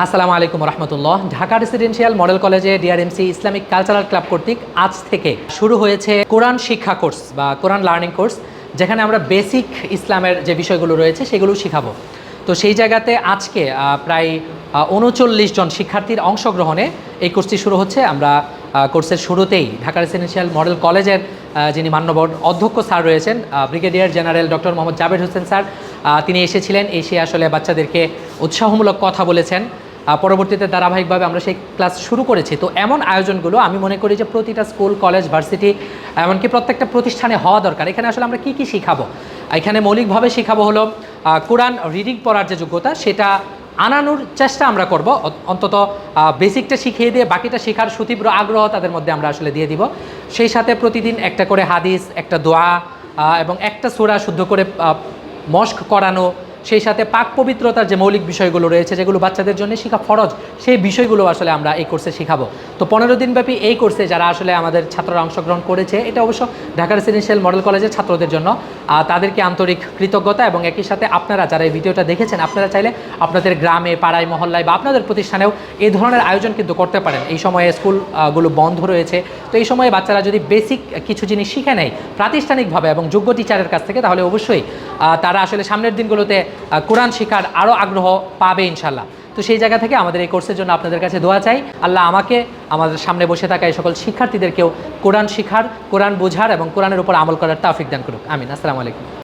আসসালামু আলাইকুম রহমতুল্লাহ। Dhaka residential model কলেজে ডিআরএমসি ইসলামিক কালচারাল ক্লাব কর্তৃক আজ থেকে শুরু হয়েছে কোরআন শিক্ষা কোর্স বা কোরআন লার্নিং কোর্স, যেখানে আমরা বেসিক ইসলামের যে বিষয়গুলো রয়েছে সেগুলো শিখাবো। তো সেই জায়গাতে আজকে প্রায় ৩৯ জন শিক্ষার্থীর অংশগ্রহণে এই কোর্সটি শুরু হচ্ছে। আমরা কোর্সের শুরুতেই ঢাকা রেসিডেন্সিয়াল মডেল কলেজের যিনি মান্যবর অধ্যক্ষ স্যার রয়েছেন, brigadier general doctor Mohammad Jaber Hossain sir, তিনি এসেছিলেন। এসে আসলে বাচ্চাদেরকে উৎসাহমূলক কথা বলেছেন। পরবর্তীতে ধারাবাহিকভাবে আমরা সেই ক্লাস শুরু করেছি। তো এমন আয়োজনগুলো আমি মনে করি যে প্রতিটা স্কুল, কলেজ, ভার্সিটি, এমনকি প্রত্যেকটা প্রতিষ্ঠানে হওয়া দরকার। এখানে আসলে আমরা কী শিখাবো? এখানে মৌলিকভাবে শিখাবো হলো কোরআন রিডিং পড়ার যে যোগ্যতা, সেটা আনানোর চেষ্টা আমরা করব। অন্তত বেসিকটা শিখিয়ে দিয়ে বাকিটা শেখার সুতীব্র আগ্রহ তাদের মধ্যে আমরা আসলে দিয়ে দিব। সেই সাথে প্রতিদিন একটা করে হাদিস, একটা দোয়া এবং একটা সূরা শুদ্ধ করে মস্ক করানো, সেই সাথে পাক পবিত্রতার যে মৌলিক বিষয়গুলো রয়েছে যেগুলো বাচ্চাদের জন্য শেখা ফরজ, সেই বিষয়গুলো আসলে আমরা এই কোর্সে শেখাবো। তো 15 দিনব্যাপী এই কোর্সে যারা আসলে আমাদের ছাত্ররা অংশগ্রহণ করেছে, এটা অবশ্য ঢাকা রেসিডেন্সিয়াল মডেল কলেজের ছাত্রদের জন্য। তাদেরকে আন্তরিক কৃতজ্ঞতা। এবং একই সাথে আপনারা যারা এই ভিডিওটা দেখেছেন, আপনারা চাইলে আপনাদের গ্রামে, পাড়ায়, মহল্লায় বা আপনাদের প্রতিষ্ঠানেও এই ধরনের আয়োজন কিন্তু করতে পারেন। এই সময়ে স্কুলগুলো বন্ধ রয়েছে, তো এই সময়ে বাচ্চারা যদি বেসিক কিছু জিনিস শিখে নেয় প্রাতিষ্ঠানিকভাবে এবং যোগ্য টিচারের কাছ থেকে, তাহলে অবশ্যই তারা আসলে সামনের দিনগুলোতে কোরআন শেখার আরও আগ্রহ পাবে ইনশাল্লাহ। তো সেই জায়গা থেকে আমাদের এই কোর্সের জন্য আপনাদের কাছে দোয়া চাই। আল্লাহ আমাকে, আমাদের সামনে বসে থাকা এই সকল শিক্ষার্থীদেরকেও কোরআন শিখার, কোরআন বোঝার এবং কোরআনের উপর আমল করার তৌফিক দান করুক। আমিন। আসসালামু আলাইকুম।